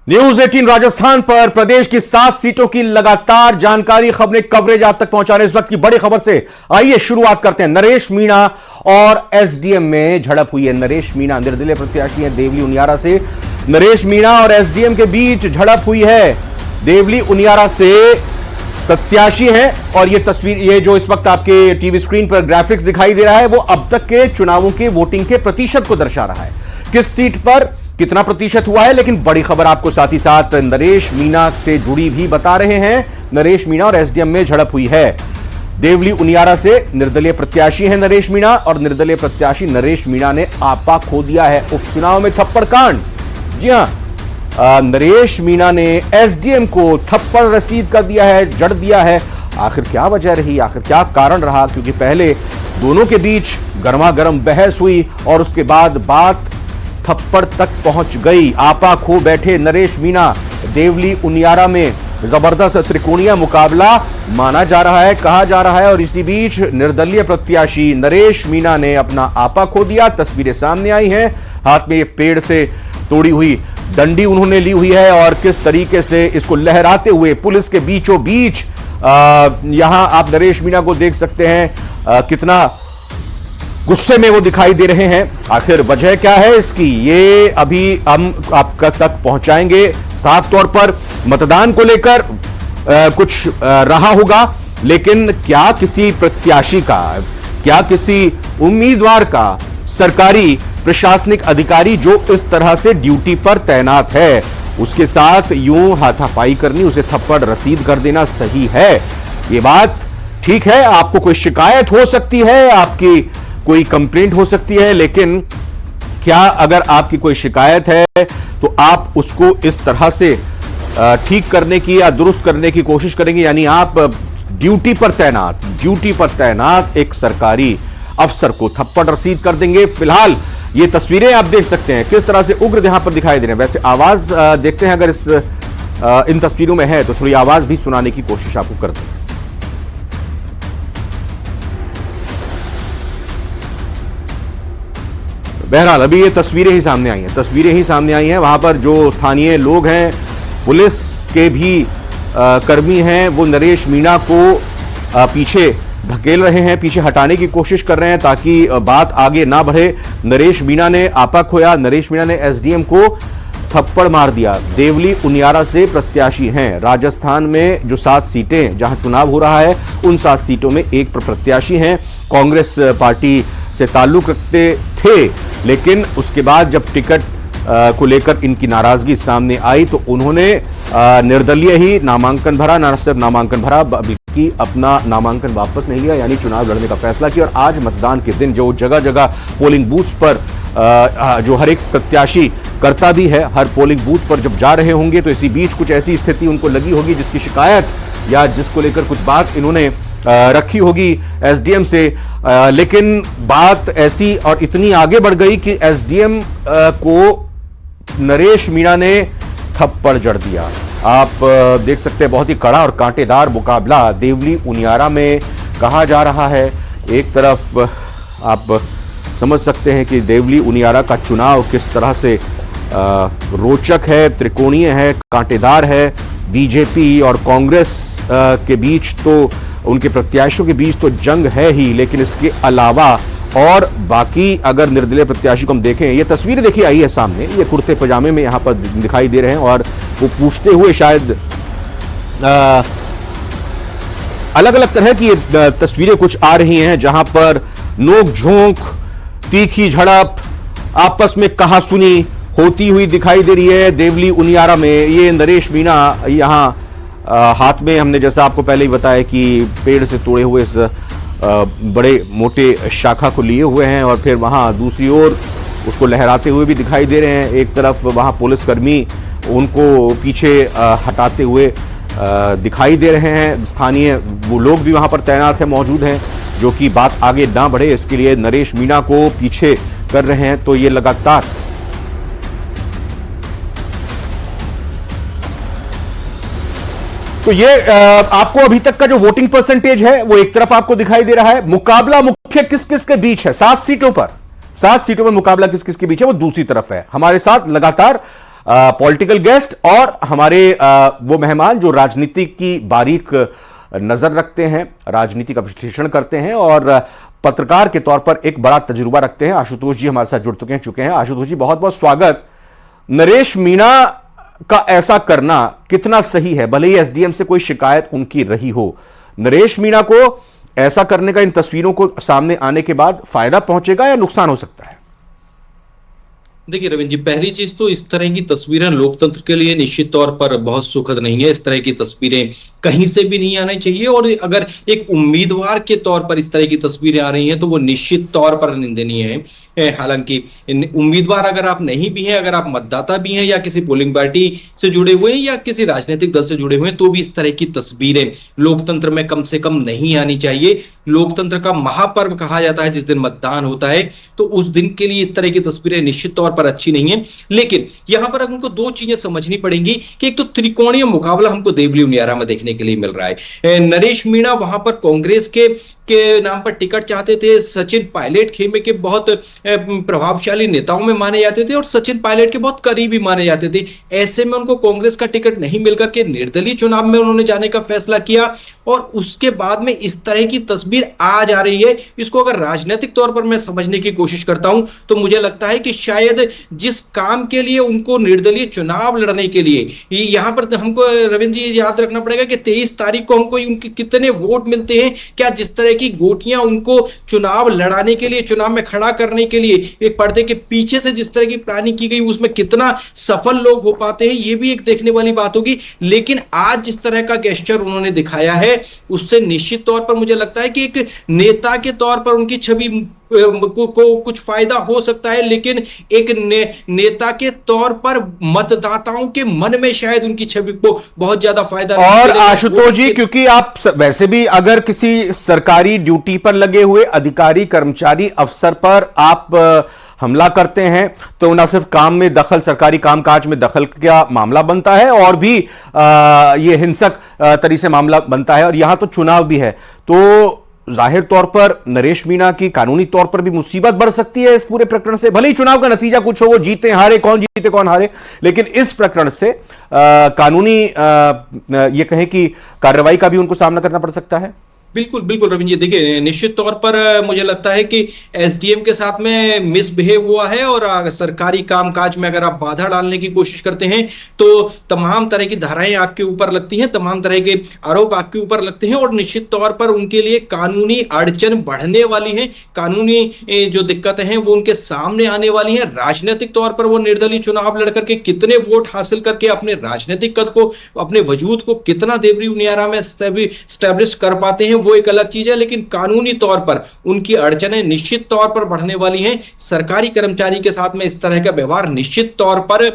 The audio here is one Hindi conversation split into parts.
न्यूज 18 राजस्थान पर प्रदेश की 7 सीटों की लगातार जानकारी, खबरें, कवरेज आप तक पहुंचा रहे इस वक्त की बड़ी खबर से आइए शुरुआत करते हैं। नरेश मीणा और एसडीएम में झड़प हुई है। नरेश मीणा निर्दलीय प्रत्याशी हैं देवली उनियारा से। नरेश मीणा और एसडीएम के बीच झड़प हुई है। देवली उनियारा से प्रत्याशी है और ये तस्वीर, ये जो इस वक्त आपके टीवी स्क्रीन पर ग्राफिक्स दिखाई दे रहा है वो अब तक के चुनावों के वोटिंग के प्रतिशत को दर्शा रहा है, किस सीट पर कितना प्रतिशत हुआ है। लेकिन बड़ी खबर आपको साथ ही साथ नरेश मीणा से जुड़ी भी बता रहे हैं। नरेश मीणा और एसडीएम में झड़प हुई है। देवली उनियारा से निर्दलीय प्रत्याशी हैं नरेश मीणा और निर्दलीय प्रत्याशी नरेश मीणा ने आपा खो दिया है उपचुनाव में थप्पड़ कांड। जी हां, नरेश मीणा ने एसडीएम को थप्पड़ रसीद कर दिया है, जड़ दिया है। आखिर क्या वजह रही, आखिर क्या कारण रहा? क्योंकि पहले दोनों के बीच गर्मा गर्म बहस हुई और उसके बाद बात थप्पड़ तक पहुंच गई। आपा खो बैठे नरेश मीणा। देवली उनियारा में जबरदस्त त्रिकोणीय मुकाबला माना जा रहा है, कहा जा रहा है। और इसी बीच निर्दलीय प्रत्याशी नरेश मीणा ने अपना आपा खो दिया। तस्वीरें सामने आई हैं, हाथ में ये पेड़ से तोड़ी हुई डंडी उन्होंने ली हुई है और किस तरीके से इसको लहराते हुए पुलिस के बीचों बीच यहां आप नरेश मीणा को देख सकते हैं कितना गुस्से में वो दिखाई दे रहे हैं। आखिर वजह क्या है इसकी, ये अभी हम आप तक पहुंचाएंगे। साफ तौर पर मतदान को लेकर कुछ रहा होगा, लेकिन क्या किसी प्रत्याशी का, क्या किसी उम्मीदवार का सरकारी प्रशासनिक अधिकारी जो इस तरह से ड्यूटी पर तैनात है उसके साथ यूं हाथापाई करनी, उसे थप्पड़ रसीद कर देना सही है? ये बात ठीक है, आपको कोई शिकायत हो सकती है, आपकी कोई कंप्लेंट हो सकती है, लेकिन क्या अगर आपकी कोई शिकायत है तो आप उसको इस तरह से ठीक करने की या दुरुस्त करने की कोशिश करेंगे? यानी आप ड्यूटी पर तैनात एक सरकारी अफसर को थप्पड़ रसीद कर देंगे। फिलहाल ये तस्वीरें आप देख सकते हैं किस तरह से उग्र यहां पर दिखाई दे रहे हैं। वैसे आवाज देखते हैं, अगर इन तस्वीरों में है तो थोड़ी आवाज भी सुनाने की कोशिश आपको करते हैं। बहरहाल अभी ये तस्वीरें ही सामने आई हैं। वहां पर जो स्थानीय लोग हैं, पुलिस के भी कर्मी हैं, वो नरेश मीणा को पीछे धकेल रहे हैं, पीछे हटाने की कोशिश कर रहे हैं ताकि बात आगे ना बढ़े। नरेश मीणा ने आपा खोया, नरेश मीणा ने एसडीएम को थप्पड़ मार दिया। देवली उनियारा से प्रत्याशी हैं। राजस्थान में जो 7 सीटें जहां चुनाव हो रहा है उन 7 सीटों में एक प्रत्याशी हैं। कांग्रेस पार्टी से ताल्लुक रखते थे, लेकिन उसके बाद जब टिकट को लेकर इनकी नाराजगी सामने आई तो उन्होंने निर्दलीय ही नामांकन भरा। न सिर्फ नामांकन भरा बल्कि अपना नामांकन वापस नहीं लिया, यानी चुनाव लड़ने का फैसला किया। और आज मतदान के दिन जो जगह जगह पोलिंग बूथ्स पर जो हर एक प्रत्याशी करता भी है, हर पोलिंग बूथ पर जब जा रहे होंगे तो इसी बीच कुछ ऐसी स्थिति उनको लगी होगी जिसकी शिकायत या जिसको लेकर कुछ बात इन्होंने रखी होगी एसडीएम से। लेकिन बात ऐसी और इतनी आगे बढ़ गई कि एसडीएम को नरेश मीणा ने थप्पड़ जड़ दिया। आप देख सकते हैं बहुत ही कड़ा और कांटेदार मुकाबला देवली उनियारा में कहा जा रहा है। एक तरफ आप समझ सकते हैं कि देवली उनियारा का चुनाव किस तरह से रोचक है, त्रिकोणीय है, कांटेदार है। बीजेपी और कांग्रेस के बीच तो, उनके प्रत्याशियों के बीच तो जंग है ही, लेकिन इसके अलावा और बाकी अगर निर्दलीय प्रत्याशी को हम देखें, ये तस्वीरें देखिए आई है सामने, ये कुर्ते पजामे में यहां पर दिखाई दे रहे हैं और वो पूछते हुए शायद अलग अलग तरह की तस्वीरें कुछ आ रही हैं जहां पर नोक झोंक, तीखी झड़प, आपस में कहासुनी होती हुई दिखाई दे रही है देवली उनियारा में। ये नरेश मीणा यहां हाथ में, हमने जैसा आपको पहले ही बताया कि पेड़ से तोड़े हुए इस बड़े मोटे शाखा को लिए हुए हैं और फिर वहां दूसरी ओर उसको लहराते हुए भी दिखाई दे रहे हैं। एक तरफ वहां पुलिसकर्मी उनको पीछे हटाते हुए दिखाई दे रहे हैं। स्थानीय वो लोग भी वहां पर तैनात हैं, मौजूद हैं, जो कि बात आगे ना बढ़े इसके लिए नरेश मीणा को पीछे कर रहे हैं। तो ये लगातार तो ये आपको अभी तक का जो वोटिंग परसेंटेज है वो एक तरफ आपको दिखाई दे रहा है। मुकाबला मुख्य किस किस के बीच है 7 सीटों पर मुकाबला किस किस के बीच है वो दूसरी तरफ है। हमारे साथ लगातार पॉलिटिकल गेस्ट और हमारे वो मेहमान जो राजनीति की बारीक नजर रखते हैं, राजनीति का विश्लेषण करते हैं और पत्रकार के तौर पर एक बड़ा तजुर्बा रखते हैं। आशुतोष जी हमारे साथ जुड़ चुके हैं। आशुतोष जी, बहुत बहुत स्वागत। नरेश मीणा का ऐसा करना कितना सही है? भले ही एसडीएम से कोई शिकायत उनकी रही हो, नरेश मीणा को ऐसा करने का इन तस्वीरों को सामने आने के बाद फायदा पहुंचेगा या नुकसान हो सकता है? देखिए रविंद्र जी, पहली चीज तो इस तरह की तस्वीरें लोकतंत्र के लिए निश्चित तौर पर बहुत सुखद नहीं है। इस तरह की तस्वीरें कहीं से भी नहीं आनी चाहिए और अगर एक उम्मीदवार के तौर पर इस तरह की तस्वीरें आ रही हैं तो वो निश्चित तौर पर निंदनीय है। हालांकि उम्मीदवार अगर आप नहीं भी हैं, अगर आप मतदाता भी हैं या किसी पोलिंग पार्टी से जुड़े हुए हैं या किसी राजनीतिक दल से जुड़े हुए हैं, तो भी इस तरह की तस्वीरें लोकतंत्र में कम से कम नहीं आनी चाहिए। लोकतंत्र का महापर्व कहा जाता है जिस दिन मतदान होता है, तो उस दिन के लिए इस तरह की तस्वीरें निश्चित तौर पर अच्छी नहीं है। लेकिन यहां पर हमको दो चीजें समझनी पड़ेंगी कि एक तो त्रिकोणीय मुकाबला हमको देवली उनियारा में देखने के लिए मिल रहा है। नरेश मीणा वहां पर कांग्रेस के नाम पर टिकट चाहते थे। सचिन पायलट खेमे के बहुत प्रभावशाली नेताओं में माने जाते थे और सचिन पायलट के बहुत करीबी माने जाते थे। ऐसे में उनको कांग्रेस का टिकट नहीं मिलकर के निर्दलीय चुनाव में उन्होंने जाने का फैसला किया और उसके बाद में इस तरह की तस्वीर आ जा रही है। इसको अगर राजनीतिक तौर पर मैं समझने की कोशिश करता हूं तो मुझे लगता है कि शायद जिस काम के लिए उनको निर्दलीय चुनाव लड़ने के लिए, यहां पर हमको रविंद्र जी याद रखना पड़ेगा कि 23 तारीख को हमको उनके कितने वोट मिलते हैं। क्या जिस तरह की गोटियां उनको चुनाव लड़ाने के लिए, चुनाव में खड़ा करने के लिए एक पर्दे के पीछे से जिस तरह की प्लानिंग की गई, उसमें कितना सफल लोग हो पाते हैं, यह भी एक देखने वाली बात होगी। लेकिन आज जिस तरह का गेस्चर उन्होंने दिखाया है उससे निश्चित तौर पर मुझे लगता है कि एक नेता के तौर पर उनकी छवि को कुछ फायदा हो सकता है, लेकिन एक नेता के तौर पर मतदाताओं के मन में शायद उनकी छवि को बहुत ज्यादा फायदा और आशुतोष जी, क्योंकि आप वैसे भी अगर किसी सरकारी ड्यूटी पर लगे हुए अधिकारी, कर्मचारी, अफसर पर आप हमला करते हैं तो न सिर्फ काम में दखल, सरकारी कामकाज में दखल का मामला बनता है और भी ये हिंसक तरीके से मामला बनता है और यहां तो चुनाव भी है। तो जाहिर तौर पर नरेश मीणा की कानूनी तौर पर भी मुसीबत बढ़ सकती है इस पूरे प्रकरण से। भले ही चुनाव का नतीजा कुछ हो, वो जीते हारे, कौन जीते कौन हारे, लेकिन इस प्रकरण से कानूनी ये कहें कि कार्रवाई का भी उनको सामना करना पड़ सकता है। बिल्कुल बिल्कुल रविंद्र जी, देखिए निश्चित तौर पर मुझे लगता है कि एसडीएम के साथ में मिसबिहेव हुआ है और सरकारी कामकाज में अगर आप बाधा डालने की कोशिश करते हैं तो तमाम तरह की धाराएं आपके ऊपर लगती हैं, तमाम तरह के आरोप आपके ऊपर लगते हैं और निश्चित तौर पर उनके लिए कानूनी अड़चन बढ़ने वाली है। कानूनी जो दिक्कतें हैं वो उनके सामने आने वाली हैं। राजनीतिक तौर पर वो निर्दलीय चुनाव लड़कर के कितने वोट हासिल करके अपने राजनीतिक कद को, अपने वजूद को कितना देवरी उनियारा में स्टैब्लिश कर पाते हैं वो एक अलग चीज है, लेकिन कानूनी तौर पर उनकी अड़चनें निश्चित तौर पर बढ़ने वाली हैं। सरकारी कर्मचारी के साथ में इस तरह का व्यवहार निश्चित तौर पर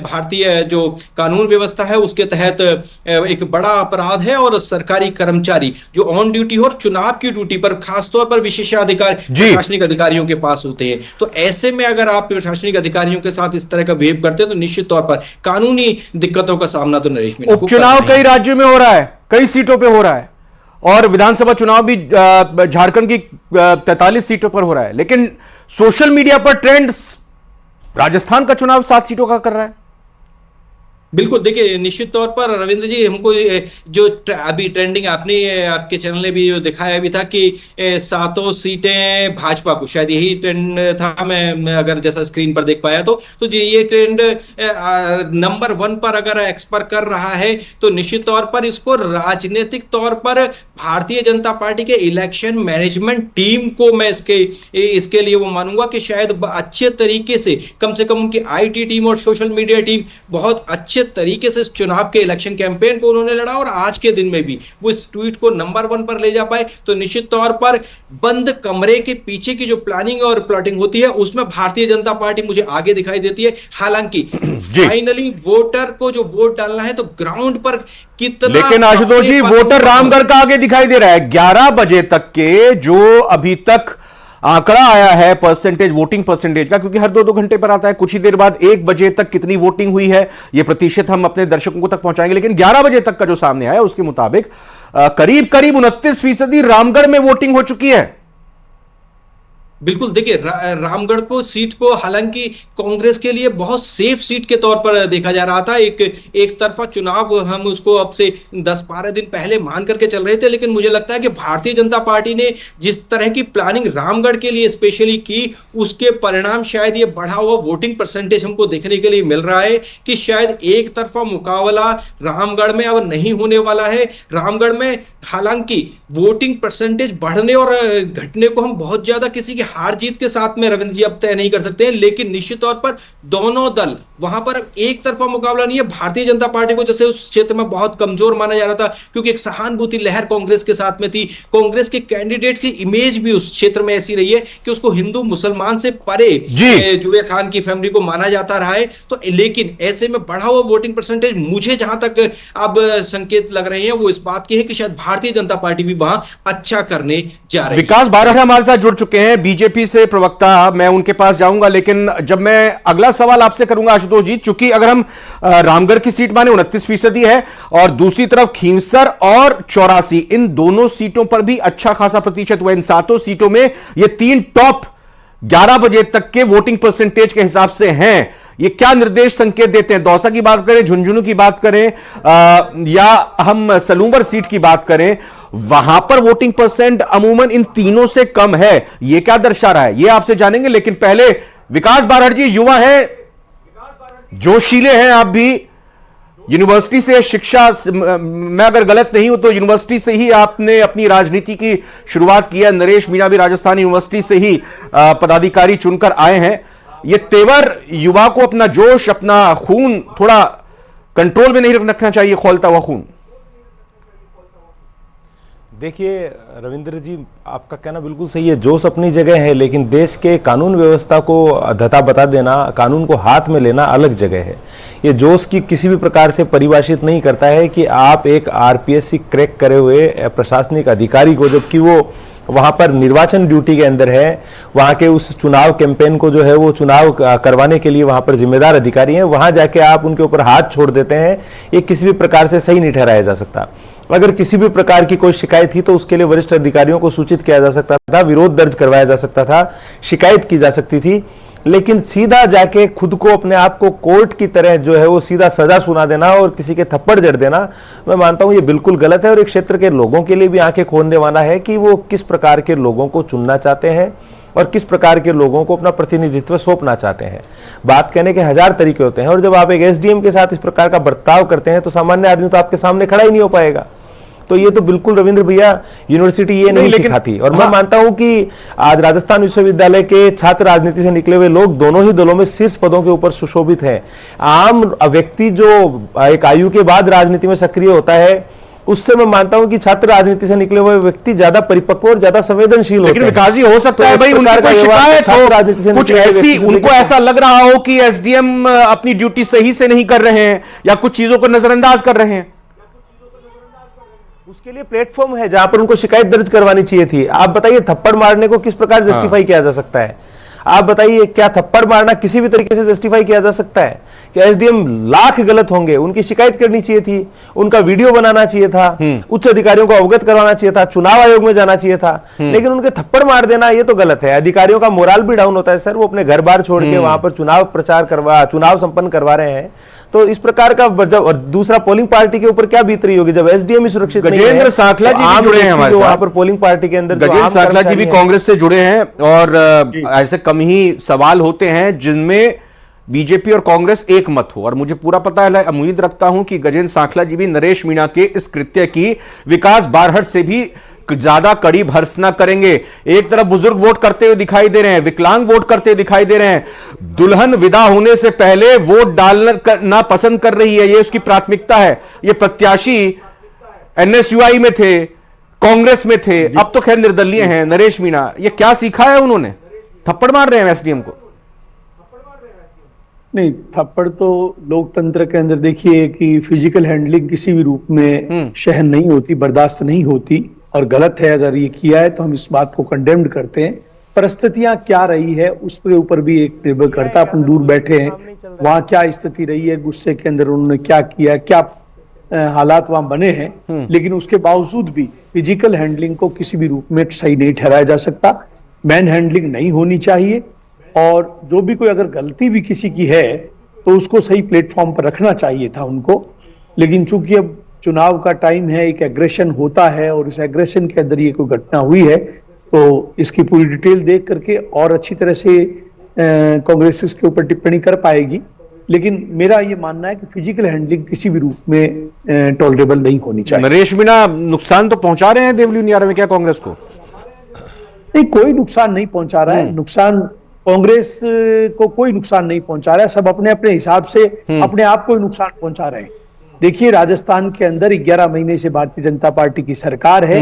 भारतीय जो कानून व्यवस्था है उसके तहत एक बड़ा अपराध है और सरकारी कर्मचारी जो ऑन ड्यूटी हो और चुनाव की ड्यूटी पर खासतौर पर विशेषाधिकार प्रशासनिक अधिकारियों के पास होते हैं, तो ऐसे में अगर आप प्रशासनिक अधिकारियों के साथ इस तरह का बिहेव करते हैं तो निश्चित तौर पर कानूनी दिक्कतों का सामना तो नरेश मीणा को उपचुनाव कई राज्यों में हो रहा है, कई सीटों पर हो रहा है और विधानसभा चुनाव भी झारखंड की 43 सीटों पर हो रहा है, लेकिन सोशल मीडिया पर ट्रेंड राजस्थान का चुनाव 7 सीटों का कर रहा है। बिल्कुल, देखिए निश्चित तौर पर रविंद्र जी, हमको जो अभी ट्रेंडिंग आपके चैनल ने भी दिखाया भी था कि 7 सीटें भाजपा को, शायद यही ट्रेंड था, मैं अगर जैसा स्क्रीन पर देख पाया तो जी ये ट्रेंड नंबर 1 पर अगर एक्सपर कर रहा है तो निश्चित तौर पर इसको राजनीतिक तौर पर भारतीय जनता पार्टी के इलेक्शन मैनेजमेंट टीम को मैं इसके लिए वो मानूंगा कि शायद अच्छे तरीके से, कम उनकी IT टीम और सोशल मीडिया टीम बहुत अच्छे तरीके से इस चुनाव के इलेक्शन कैंपेन को उन्होंने लड़ा और आज के दिन में भी वो इस ट्वीट को नंबर 1 पर ले जा पाए। तो निश्चित तौर पर बंद कमरे के पीछे की जो प्लानिंग और प्लॉटिंग होती है उसमें भारतीय जनता पार्टी मुझे आगे दिखाई देती है। हालांकि फाइनली वोटर को जो वोट डालना है तो ग्राउंड पर कितना, लेकिन आशुतोष जी वोटर रामगढ़ का आगे दिखाई दे रहा है। 11 बजे तक के जो अभी तक आंकड़ा आया है परसेंटेज, वोटिंग परसेंटेज का, क्योंकि हर 2-2 घंटे पर आता है, कुछ ही देर बाद 1 बजे तक कितनी वोटिंग हुई है ये प्रतिशत हम अपने दर्शकों को तक पहुंचाएंगे, लेकिन 11 बजे तक का जो सामने आया उसके मुताबिक करीब 29% रामगढ़ में वोटिंग हो चुकी है। बिल्कुल देखिए रामगढ़ को सीट को हालांकि कांग्रेस के लिए बहुत सेफ सीट के तौर पर देखा जा रहा था। एक तरफा चुनाव हम उसको अब से 10-12 दिन पहले मान करके चल रहे थे, लेकिन मुझे लगता है कि भारतीय जनता पार्टी ने जिस तरह की प्लानिंग रामगढ़ के लिए स्पेशली की, उसके परिणाम शायद ये बढ़ा हुआ वोटिंग परसेंटेज हमको देखने के लिए मिल रहा है कि शायद एक तरफा मुकाबला रामगढ़ में अब नहीं होने वाला है। रामगढ़ में हालांकि वोटिंग परसेंटेज बढ़ने और घटने को हम बहुत ज्यादा किसी की हार जीत के साथ में रविंद्र जी अब तय नहीं कर सकते हैं, लेकिन निश्चित तौर पर दोनों दल वहां पर एक तरफा मुकाबला नहीं है। भारतीय जनता पार्टी को जैसे उस क्षेत्र में बहुत कमजोर माना जा रहा था क्योंकि एक सहानुभूति लहर कांग्रेस के साथ में थी, कांग्रेस के कैंडिडेट की इमेज भी उस क्षेत्र में ऐसी रही है कि उसको हिंदू मुसलमान से परे जुबेर खान की फैमिली को माना जाता रहा है। तो लेकिन ऐसे में बढ़ा हुआ वोटिंग परसेंटेज मुझे जहां तक अब संकेत लग रहे हैं वो इस बात की है कि शायद भारतीय जनता पार्टी भी वहां अच्छा करने जा रही है। विकास बारहठा हमारे साथ जुड़ चुके हैं, बीजेपी से प्रवक्ता, मैं उनके पास जाऊंगा, लेकिन जब मैं अगला सवाल आपसे करूंगा आशुतोष जी, चूंकि अगर हम रामगढ़ की सीट माने 29% है और दूसरी तरफ खींवसर और 84, इन दोनों सीटों पर भी अच्छा खासा प्रतिशत हुआ। इन 7 सीटों में ये 3 टॉप 11 बजे तक के वोटिंग परसेंटेज के हिसाब से हैं। ये क्या निर्देश संकेत देते हैं? दौसा की बात करें, झुंझुनू की बात करें या हम सलूंबर सीट की बात करें, वहां पर वोटिंग परसेंट अमूमन इन तीनों से कम है। ये क्या दर्शा रहा है, ये आपसे जानेंगे। लेकिन पहले विकास बारहठ जी युवा है, जोशीले हैं, आप भी यूनिवर्सिटी से शिक्षा, मैं अगर गलत नहीं हूं तो यूनिवर्सिटी से ही आपने अपनी राजनीति की शुरुआत की है। नरेश मीणा भी राजस्थान यूनिवर्सिटी से ही पदाधिकारी चुनकर आए हैं। ये तेवर युवा को अपना जोश, अपना खून थोड़ा कंट्रोल में नहीं रखना चाहिए, खौलता हुआ खून। देखिए रविंद्र जी, आपका कहना बिल्कुल सही है, जोश अपनी जगह है, लेकिन देश के कानून व्यवस्था को धता बता देना, कानून को हाथ में लेना अलग जगह है। ये जोश की किसी भी प्रकार से परिभाषित नहीं करता है कि आप एक आरपीएससी क्रैक करे हुए प्रशासनिक अधिकारी को, जबकि वो वहां पर निर्वाचन ड्यूटी के अंदर है, वहां के उस चुनाव कैंपेन को जो है वो चुनाव करवाने के लिए वहां पर जिम्मेदार अधिकारी हैं, वहां जाके आप उनके ऊपर हाथ छोड़ देते हैं, ये किसी भी प्रकार से सही नहीं ठहराया जा सकता। अगर किसी भी प्रकार की कोई शिकायत थी तो उसके लिए वरिष्ठ अधिकारियों को सूचित किया जा सकता था, विरोध दर्ज करवाया जा सकता था, शिकायत की जा सकती थी, लेकिन सीधा जाके खुद को, अपने आप को कोर्ट की तरह जो है वो सीधा सजा सुना देना और किसी के थप्पड़ जड़ देना, मैं मानता हूं ये बिल्कुल गलत है और एक क्षेत्र के लोगों के लिए भी आंखें खोलने वाला है कि वो किस प्रकार के लोगों को चुनना चाहते हैं और किस प्रकार के लोगों को अपना प्रतिनिधित्व सौंपना चाहते हैं। बात कहने के 1000 तरीके होते हैं और जब आप एक एसडीएम के साथ इस प्रकार का बर्ताव करते हैं तो सामान्य आदमी तो आपके सामने खड़ा ही नहीं हो पाएगा। तो ये तो बिल्कुल रविंद्र भैया यूनिवर्सिटी ये नहीं सिखाती। और मैं मानता हूं कि आज राजस्थान विश्वविद्यालय के छात्र राजनीति से निकले हुए लोग दोनों ही दलों में शीर्ष पदों के ऊपर सुशोभित हैं। आम व्यक्ति जो एक आयु के बाद राजनीति में सक्रिय होता है, उससे मैं मानता हूं कि छात्र राजनीति से निकले हुए व्यक्ति ज्यादा परिपक्व और ज्यादा संवेदनशील होते हैं। लेकिन विकास जी, हो सकता है भाई उनकी शिकायत हो, कुछ ऐसी उनको ऐसा लग रहा हो कि एसडीएम अपनी ड्यूटी सही से नहीं कर रहे हैं या कुछ चीजों को नजरअंदाज कर रहे हैं। उसके लिए प्लेटफॉर्म है जहां पर उनको शिकायत दर्ज करवानी चाहिए थी। आप बताइए, थप्पड़ मारने को किस प्रकार जस्टिफाई किया जा सकता है? आप बताइए, क्या थप्पड़ मारना किसी भी तरीके से जस्टिफाई किया जा सकता है? कि एसडीएम लाख गलत होंगे, उनकी शिकायत करनी चाहिए थी, उनका वीडियो बनाना चाहिए था, उच्च अधिकारियों को अवगत करवाना चाहिए था, चुनाव आयोग में जाना चाहिए था, लेकिन उनके थप्पड़ मार देना ये तो गलत है। अधिकारियों का मोराल भी डाउन होता है सर, वो अपने घर बार छोड़ के वहां पर चुनाव संपन्न करवा रहे हैं। तो इस प्रकार का और दूसरा, पोलिंग पार्टी के ऊपर क्या बीत रही होगी जब एसडीएम ही सुरक्षित नहीं है। गजेंद्र सांखला जी भी जुड़े हैं हमारे साथ, वहां पर पोलिंग पार्टी के अंदर गजेंद्र सांखला जी भी कांग्रेस से जुड़े हैं और ऐसे कम ही सवाल होते हैं जिनमें बीजेपी और कांग्रेस एक मत हो। और मुझे पूरा पता है, उम्मीद रखता हूं कि गजेंद्र सांखला जी भी नरेश मीणा के इस कृत्य की विकास बारहठ से भी ज्यादा कड़ी भर्त्सना करेंगे। एक तरफ बुजुर्ग वोट करते हुए दिखाई दे रहे हैं, विकलांग वोट करते हुए दिखाई दे रहे हैं, दुल्हन विदा होने से पहले वोट डालना पसंद कर रही है, ये उसकी प्राथमिकता है। ये प्रत्याशी एनएसयूआई में थे, कांग्रेस में थे, अब तो खैर निर्दलीय हैं। नरेश मीणा, ये क्या सीखा है उन्होंने? थप्पड़ मार रहे हैं एसडीएम को। नहीं, थप्पड़ तो लोकतंत्र के अंदर देखिए कि फिजिकल हैंडलिंग किसी भी रूप में सहन नहीं होती, बर्दाश्त नहीं होती और गलत है। अगर ये किया है तो हम इस बात को कंडेम्ड करते हैं। परिस्थितियां क्या रही है उसके ऊपर भी एक निर्भर करता है। अपन दूर बैठे हैं, वहां क्या स्थिति रही है, गुस्से के अंदर उन्होंने क्या किया, क्या हालात वहां बने हैं, लेकिन उसके बावजूद भी फिजिकल हैंडलिंग को किसी भी रूप में सही नहीं ठहराया जा सकता। मैन हैंडलिंग नहीं होनी चाहिए, और जो भी कोई अगर गलती भी किसी की है तो उसको सही प्लेटफॉर्म पर रखना चाहिए था उनको। लेकिन चूंकि अब चुनाव का टाइम है, एक एग्रेशन होता है और इस एग्रेशन के अंदर ये कोई घटना हुई है, तो इसकी पूरी डिटेल देख करके और अच्छी तरह से कांग्रेस इसके ऊपर टिप्पणी कर पाएगी। लेकिन मेरा ये मानना है कि फिजिकल हैंडलिंग किसी भी रूप में टॉलरेबल नहीं होनी चाहिए। नरेश मीणा नुकसान तो पहुंचा रहे हैं देवली उनियारा में क्या कांग्रेस को? नहीं, कोई नुकसान नहीं पहुंचा रहा है। नुकसान कांग्रेस को कोई नुकसान नहीं पहुंचा रहा है। सब अपने अपने हिसाब से अपने आप को ही नुकसान पहुंचा रहे हैं। देखिए, राजस्थान के अंदर 11 महीने से भारतीय जनता पार्टी की सरकार है।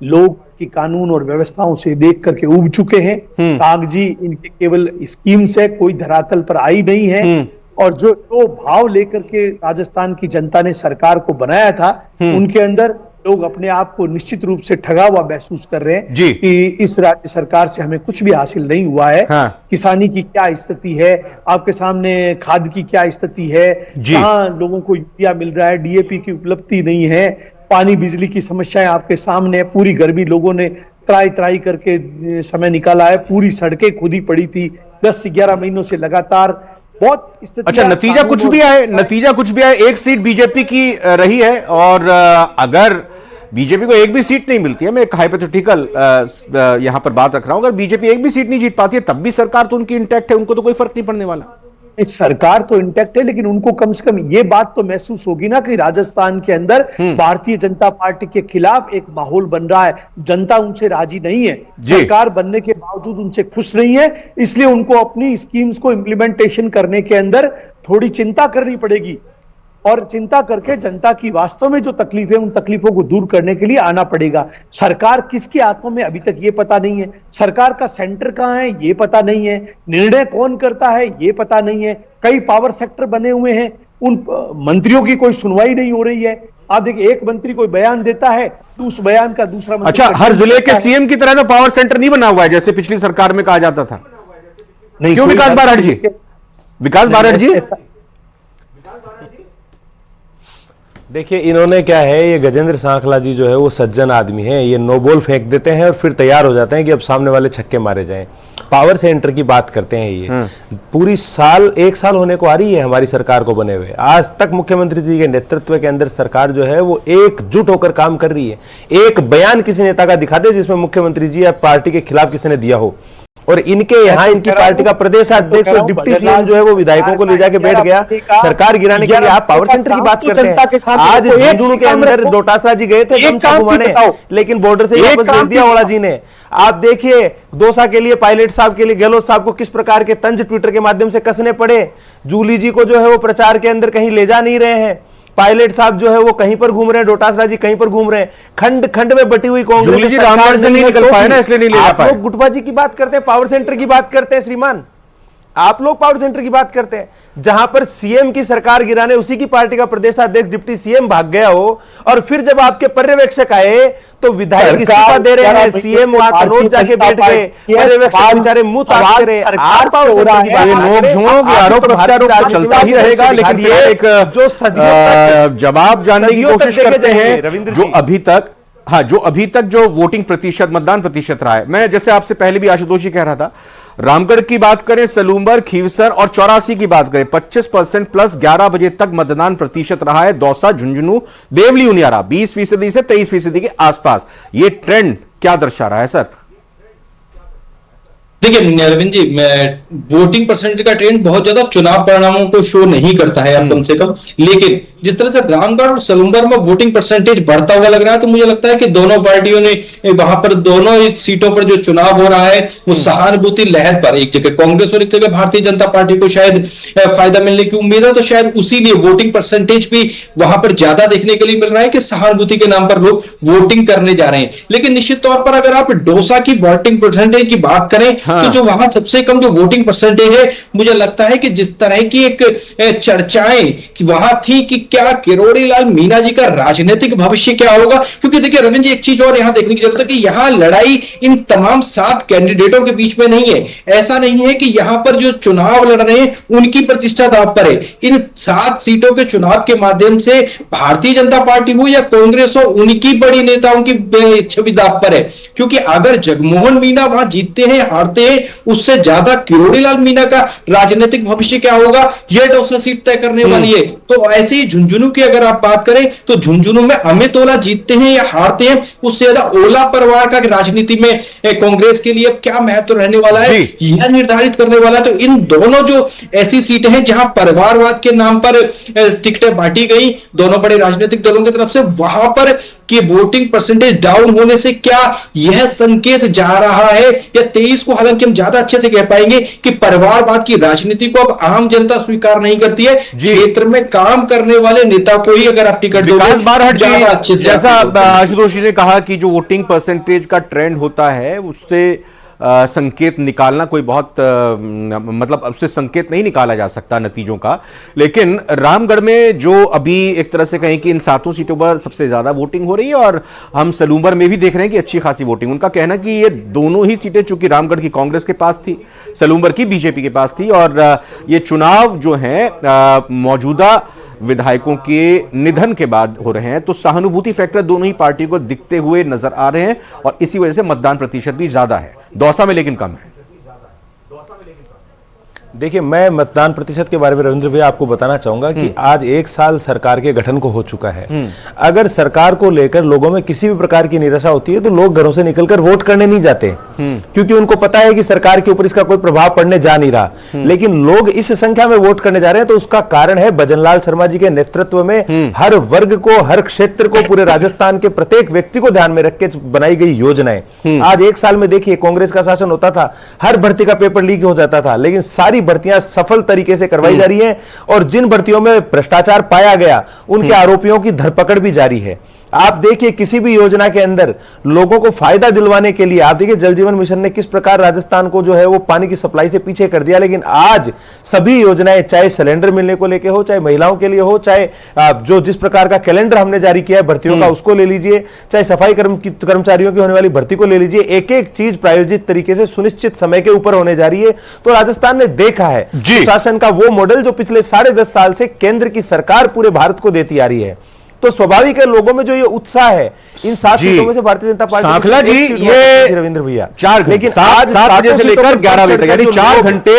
लोग की कानून और व्यवस्थाओं से देख करके उब चुके हैं। कागजी इनके केवल स्कीम्स है, कोई धरातल पर आई नहीं है। और जो भाव लेकर के राजस्थान की जनता ने सरकार को बनाया था, उनके अंदर लोग अपने आप को निश्चित रूप से ठगा हुआ महसूस कर रहे हैं कि इस राज्य सरकार से हमें कुछ भी हासिल नहीं हुआ है। किसानी की क्या स्थिति है, आपके सामने खाद की क्या स्थिति है, कहां लोगों को यूरिया मिल रहा है, डीएपी की उपलब्धि नहीं है, पानी बिजली की समस्याएं आपके सामने है। पूरी गर्मी लोगों ने त्राई त्राई करके समय निकाला है। पूरी सड़कें खुदी पड़ी थी 10 से 11 महीनों से लगातार। बहुत स्थिति। अच्छा, नतीजा कुछ भी आए, एक सीट बीजेपी की रही है, और अगर बीजेपी को एक भी सीट नहीं मिलती है, मैं एक हाइपोथेटिकल यहां पर बात रख रहा हूं, अगर बीजेपी एक भी सीट नहीं जीत पाती है तब भी सरकार तो उनकी इंटैक्ट है, उनको तो कोई फर्क नहीं पड़ने वाला। इस सरकार तो इंटैक्ट है, लेकिन उनको कम से कम ये बात तो महसूस होगी ना कि राजस्थान के अंदर भारतीय जनता पार्टी के खिलाफ एक माहौल बन रहा है। जनता उनसे राजी नहीं है, सरकार बनने के बावजूद उनसे खुश नहीं है। इसलिए उनको अपनी स्कीम्स को इंप्लीमेंटेशन करने के अंदर थोड़ी चिंता करनी पड़ेगी, और चिंता करके जनता की वास्तव में जो तकलीफ है उन तकलीफों को दूर करने के लिए आना पड़ेगा। सरकार किसके हाथों में अभी तक ये पता नहीं है। सरकार का सेंटर कहां है ये पता नहीं है। निर्णय कौन करता है ये पता नहीं है। कई पावर सेक्टर बने हुए हैं, उन मंत्रियों की कोई सुनवाई नहीं हो रही है। आप देखिए, एक मंत्री कोई बयान देता है तो उस बयान का दूसरा मंत्री। अच्छा, हर जिले के सीएम की तरह तो पावर सेंटर नहीं बना हुआ है जैसे पिछली सरकार में कहा जाता था। नहीं, क्यों विकास बारड़ जी? देखिए, इन्होंने क्या है, ये गजेंद्र सांखला जी जो है वो सज्जन आदमी है। ये नो बॉल फेंक देते हैं और फिर तैयार हो जाते हैं कि अब सामने वाले छक्के मारे जाएं। पावर सेंटर की बात करते हैं। ये पूरी एक साल होने को आ रही है हमारी सरकार को बने हुए। आज तक मुख्यमंत्री जी के नेतृत्व के अंदर सरकार जो है वो एकजुट होकर काम कर रही है। एक बयान किसी नेता का दिखा दे जिसमें मुख्यमंत्री जी या पार्टी के खिलाफ किसी ने दिया हो। और इनके यहाँ इनकी पार्टी का प्रदेश अध्यक्ष और डिप्टी सीएम जो है वो विधायकों को ले जाके बैठ गया सरकार गिराने के लिए। आप पावर सेंटर की बात करते हैं। आज झुंझुनू के अंदर डोटासरा जी गए थे गमछा घुमाने, लेकिन बॉर्डर से वापस भेज दिया ओला जी ने। आप देखिए, दौसा के लिए पायलट साहब के लिए गहलोत साहब को किस प्रकार के तंज ट्विटर के माध्यम से कसने पड़े। जूली जी को जो है वो प्रचार के अंदर कहीं ले जा नहीं रहे हैं। पायलट साहब जो है वो कहीं पर घूम रहे हैं, डोटासरा जी कहीं पर घूम रहे हैं। खंड खंड में बटी हुई कांग्रेस रामगढ़ से नहीं निकल पाए ना, इसलिए नहीं ले जा पाए। आप लोग गुटबा जी की बात करते हैं, पावर सेंटर की बात करते हैं श्रीमान। आप लोग पावर सेंटर की बात करते हैं जहां पर सीएम की सरकार गिराने उसी की पार्टी का प्रदेशाध्यक्ष डिप्टी सीएम भाग गया हो, और फिर जब आपके पर्यवेक्षक आए तो विधायक इस्तीफा दे रहे हैं, सीएम वहां कनौज जाके बैठ गए, पर्यवेक्षक बेचारे मुंह ताकते रहे। आप पावर सेंटर की बात नोक-झोंक आरोप प्रत्यारोप चलता ही रहेगा, लेकिन एक जो जवाब जानने की कोशिश करते हैं जो अभी तक जो वोटिंग प्रतिशत, मतदान प्रतिशत रहा है। मैं जैसे आपसे पहले भी आशुतोष जी कह रहा था, रामगढ़ की बात करें, सलूंबर, खीवसर और 84 की बात करें, 25% प्लस 11 बजे तक मतदान प्रतिशत रहा है। दौसा, झुंझुनू, देवली उनियारा 20% से 23% के आसपास। ये ट्रेंड क्या दर्शा रहा है सर? देखिए अरविंद जी, मैं वोटिंग परसेंटेज का ट्रेंड बहुत ज्यादा चुनाव परिणामों को शो नहीं करता है अब कम से कम, लेकिन जिस तरह से रामगढ़ और सलूंबर में वोटिंग परसेंटेज बढ़ता हुआ लग रहा है, तो मुझे लगता है कि दोनों पार्टियों ने वहां पर दोनों सीटों पर जो चुनाव हो रहा है वो सहानुभूति लहर पर, एक जगह कांग्रेस और एक जगह भारतीय जनता पार्टी को शायद फायदा मिलने की उम्मीद है। तो शायद उसीलिए वोटिंग परसेंटेज भी वहां पर ज्यादा देखने के लिए मिल रहा है कि सहानुभूति के नाम पर लोग वोटिंग करने जा रहे हैं। लेकिन निश्चित तौर पर अगर आप डोसा की वोटिंग परसेंटेज की बात करें तो जो वहां सबसे कम जो वोटिंग परसेंटेज है, मुझे लगता है कि जिस तरह की एक चर्चाएं कि वहां थी कि क्या किरोड़ी लाल मीणा जी का राजनीतिक भविष्य क्या होगा, क्योंकि देखिए रविंद्र जी, एक चीज और यहां देखने की जरूरत है कि यहां लड़ाई इन तमाम 7 कैंडिडेटों के बीच में नहीं है। ऐसा नहीं है कि यहां पर जो चुनाव लड़ रहे हैं उनकी प्रतिष्ठा दांव पर है। इन 7 सीटों के चुनाव के माध्यम से भारतीय जनता पार्टी हो या कांग्रेस हो, उनकी बड़ी नेताओं की छवि दांव पर है। क्योंकि अगर जगमोहन मीणा वहां जीतते हैं, हारते हैं, उससे ज्यादा किरोड़ी लाल मीणा का राजनीतिक भविष्य क्या होगा, यह डोसा सीट तय करने वाली है। तो ऐसे ही झुंझुनू की अगर आप बात करें तो झुंझुनू में अमित ओला जीतते हैं या हारते हैं, उससे ज्यादा ओला परिवार का राजनीति में कांग्रेस के लिए क्या महत्व रहने वाला है, यह निर्धारित करने वाला है। तो इन दोनों जो ऐसी सीटें हैं जहां परिवारवाद के नाम पर टिकटें बांटी गई दोनों बड़े राजनीतिक दलों की तरफ से, वहां पर कि वोटिंग परसेंटेज डाउन होने से क्या यह संकेत जा रहा है, या 23 को हालांकि हम ज्यादा अच्छे से कह पाएंगे कि परिवारवाद की राजनीति को अब आम जनता स्वीकार नहीं करती है, क्षेत्र में काम करने वाले नेता को ही अगर आप टिकट दोगे ज्यादा अच्छे से। जैसा आशुतोष जी ने कहा कि जो वोटिंग परसेंटेज का ट्रेंड होता है उससे संकेत निकालना कोई बहुत मतलब उससे संकेत नहीं निकाला जा सकता नतीजों का। लेकिन रामगढ़ में जो अभी एक तरह से कहें कि इन 7 सीटों पर सबसे ज्यादा वोटिंग हो रही है, और हम सलूम्बर में भी देख रहे हैं कि अच्छी खासी वोटिंग, उनका कहना कि ये दोनों ही सीटें चूंकि रामगढ़ की कांग्रेस के पास थी, सलूम्बर की बीजेपी के पास थी, और ये चुनाव जो है मौजूदा विधायकों के निधन के बाद हो रहे हैं, तो सहानुभूति फैक्टर दोनों ही पार्टियों को दिखते हुए नजर आ रहे हैं, और इसी वजह से मतदान प्रतिशत भी ज्यादा है दौसा में, लेकिन कम है। देखिए, मैं मतदान प्रतिशत के बारे में रविंद्र भैया आपको बताना चाहूंगा कि आज 1 साल सरकार के गठन को हो चुका है। अगर सरकार को लेकर लोगों में किसी भी प्रकार की निराशा होती है तो लोग घरों से निकलकर वोट करने नहीं जाते, क्योंकि उनको पता है कि सरकार के ऊपर इसका कोई प्रभाव पड़ने जा नहीं रहा। लेकिन लोग इस संख्या में वोट करने जा रहे हैं, तो उसका कारण है भजनलाल शर्मा जी के नेतृत्व में हर वर्ग को, हर क्षेत्र को, पूरे राजस्थान के प्रत्येक व्यक्ति को ध्यान में रख के बनाई गई योजनाएं। आज 1 साल में देखिए, कांग्रेस का शासन होता था, हर भर्ती का पेपर लीक हो जाता था, लेकिन सारी भर्तियां सफल तरीके से करवाई जा रही हैं, और जिन भर्तियों में भ्रष्टाचार पाया गया उनके आरोपियों की धरपकड़ भी जारी है। आप देखिए, किसी भी योजना के अंदर लोगों को फायदा दिलवाने के लिए आप देखिए जल जीवन मिशन ने किस प्रकार राजस्थान को जो है वो पानी की सप्लाई से पीछे कर दिया, लेकिन आज सभी योजनाएं, चाहे सिलेंडर मिलने को लेके हो, चाहे महिलाओं के लिए हो, चाहे जो जिस प्रकार का कैलेंडर हमने जारी किया है भर्तियों का उसको ले लीजिए, चाहे सफाई कर्मचारियों की होने वाली भर्ती को ले लीजिए, एक एक चीज प्रायोजित तरीके से सुनिश्चित समय के ऊपर होने जा रही है। तो राजस्थान ने देखा है शासन का वो मॉडल जो पिछले 10.5 साल से केंद्र की सरकार पूरे भारत को देती आ रही है। तो स्वाभाविक है लोगों में जो ये उत्साह है, इन 7 सीटों में से भारतीय जनता पार्टी सांखला जी, ये रविंद्र भैया 4 घंटे, लेकिन आज 7 बजे से लेकर 11 बजे तक, यानी 4 घंटे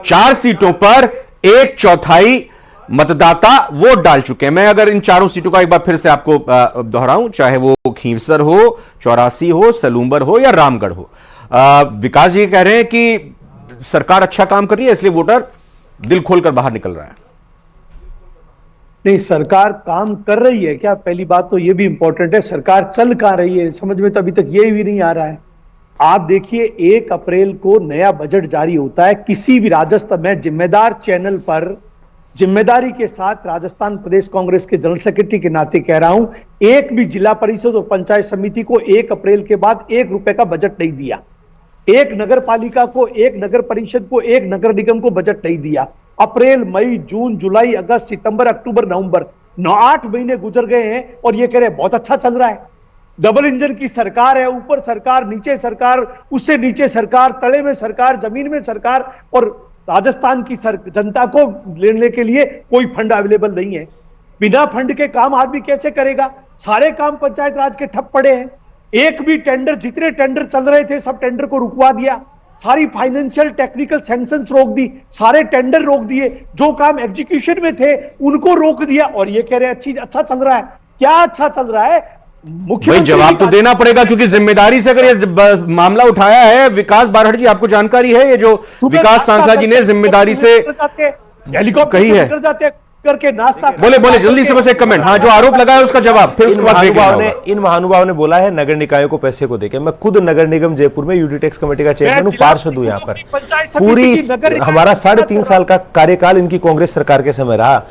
4 सीटों पर 1/4 मतदाता वोट डाल चुके हैं। मैं अगर इन 4 सीटों का एक बार फिर से आपको दोहराऊं, चाहे वो खींवसर हो, चौरासी हो, सलूम्बर हो या रामगढ़ हो, विकास जी कह रहे हैं कि सरकार अच्छा काम कर रही है, इसलिए वोटर दिल खोलकर बाहर निकल रहा है। नहीं, सरकार काम कर रही है क्या, पहली बात तो ये भी इंपॉर्टेंट है। सरकार चल कहां रही है समझ में तो अभी तक ये भी नहीं आ रहा है। आप देखिए, 1 अप्रैल को नया बजट जारी होता है, किसी भी राजस्थान में जिम्मेदार चैनल पर जिम्मेदारी के साथ राजस्थान प्रदेश कांग्रेस के जनरल सेक्रेटरी के नाते कह रहा हूं, एक भी जिला परिषद और पंचायत समिति को 1 अप्रैल के बाद 1 रुपए का बजट नहीं दिया, एक नगर पालिका को, एक नगर परिषद को, एक नगर निगम को बजट नहीं दिया। अप्रैल, मई, जून, जुलाई, अगस्त, सितंबर, अक्टूबर, नवंबर, 8 महीने गुजर गए हैं और ये कह रहे हैं बहुत अच्छा चल रहा है। डबल इंजन की सरकार है, ऊपर सरकार, नीचे सरकार, उससे नीचे सरकार, तले में सरकार, जमीन में सरकार, और राजस्थान की जनता को लेने के लिए कोई फंड अवेलेबल नहीं है। बिना फंड के काम आदमी कैसे करेगा? सारे काम पंचायत राज के ठप पड़े हैं। एक भी टेंडर, जितने टेंडर चल रहे थे सब टेंडर को रुकवा दिया, सारी फाइनेंशियल टेक्निकल सैंक्शंस रोक दी, सारे टेंडर रोक दिए, जो काम एग्जीक्यूशन में थे उनको रोक दिया, और ये कह रहे हैं अच्छा चल रहा है। क्या अच्छा चल रहा है? मुख्यमंत्री जवाब तो देना पड़ेगा, क्योंकि जिम्मेदारी से अगर ये मामला उठाया है। विकास बारहट जी, आपको जानकारी है ये जो विकास सांखला जी ने जिम्मेदारी से हेलीकॉप्टर कही है, जाते करके नाश्ता बोले जल्दी से बस एक कमेंट। हाँ, जो आरोप लगा है उसका जवाब, फिर उसके बाद इन महानुभावों ने बोला है नगर निकायों को पैसे को देके। मैं खुद नगर निगम जयपुर में यूटी टैक्स कमेटी का चेयरमैन हूं, पार्षद हूं। यहाँ पर पूरी हमारा 3.5 साल का कार्यकाल इनकी कांग्रेस सरकार के समय रहा।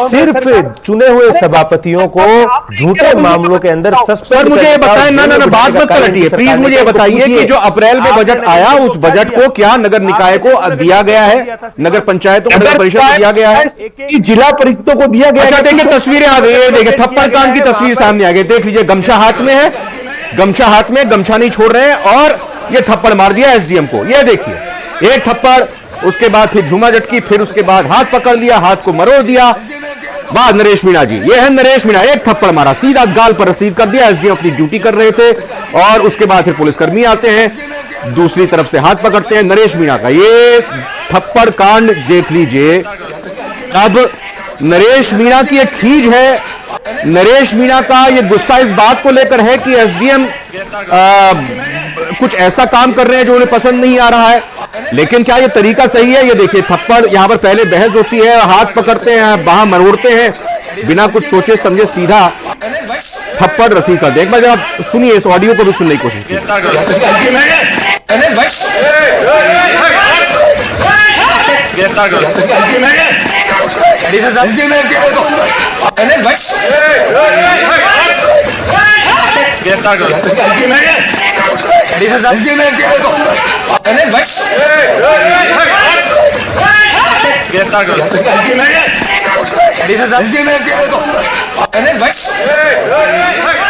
सिर्फ चुने हुए सभापतियों को झूठे मामलों के अंदर सर मुझे ये बताएं, ना बात मत पलटिए प्लीज, मुझे बताइए कि जो अप्रैल में बजट आया उस बजट को क्या नगर निकाय को दिया गया है, नगर पंचायतों नगर परिषद को दिया गया है, जिला परिषदों को दिया गया? अच्छा देखिए तस्वीरें आ गई है, देखिए थप्पड़ कांड की तस्वीर सामने आ गई, देख लीजिए। गमछा हाथ में है, गमछा हाथ में, गमछा नहीं छोड़ रहे हैं और ये थप्पड़ मार दिया एसडीएम को। ये देखिए एक थप्पड़, उसके बाद फिर झूमा झटकी, फिर उसके बाद हाथ पकड़ लिया, हाथ को मरोड़ दिया। वाह नरेश मीणा जी, ये है नरेश मीणा, एक थप्पड़ मारा, सीधा गाल पर रसीद कर दिया। एसडीएम अपनी ड्यूटी कर रहे थे और उसके बाद फिर पुलिसकर्मी आते हैं, दूसरी तरफ से हाथ पकड़ते हैं। नरेश मीणा का ये थप्पड़ कांड देख लीजिए। अब नरेश मीणा की एक खीज है, नरेश मीणा का ये गुस्सा इस बात को लेकर है कि एसडीएम कुछ ऐसा काम कर रहे हैं जो उन्हें पसंद नहीं आ रहा है। लेकिन क्या ये तरीका सही है? ये देखिए थप्पड़, यहां पर पहले बहस होती है, हाथ पकड़ते हैं, बाह मरोड़ते हैं, बिना कुछ सोचे समझे सीधा थप्पड़ रसीद कर दे। एक बार जब आप सुनिए, इस ऑडियो को भी सुनने की कोशिश कीजिए।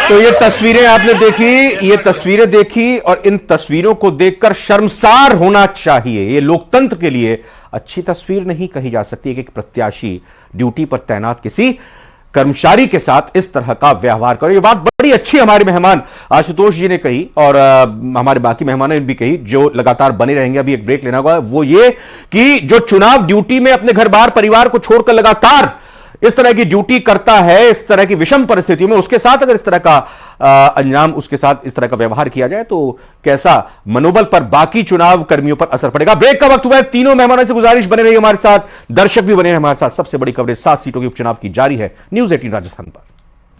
तो ये तस्वीरें आपने देखी, ये तस्वीरें देखी और इन तस्वीरों को देखकर शर्मसार होना चाहिए। ये लोकतंत्र के लिए अच्छी तस्वीर नहीं कही जा सकती कि एक प्रत्याशी ड्यूटी पर तैनात किसी कर्मचारी के साथ इस तरह का व्यवहार करो। ये बात बड़ी अच्छी हमारे मेहमान आशुतोष जी ने कही और हमारे बाकी मेहमानों ने भी कही, जो लगातार बने रहेंगे। अभी एक ब्रेक लेना होगा, वो ये कि जो चुनाव ड्यूटी में अपने घर बार परिवार को छोड़कर लगातार इस तरह की ड्यूटी करता है, इस तरह की विषम परिस्थितियों में उसके साथ अगर इस तरह का अंजाम, उसके साथ इस तरह का व्यवहार किया जाए तो कैसा मनोबल पर बाकी चुनाव कर्मियों पर असर पड़ेगा। ब्रेक का वक्त हुआ है, तीनों मेहमानों से गुजारिश बने रही हमारे साथ, दर्शक भी बने रहे हमारे साथ। सबसे बड़ी कवरेज 7 सीटों के उपचुनाव की जारी है न्यूज़ 18 राजस्थान पर।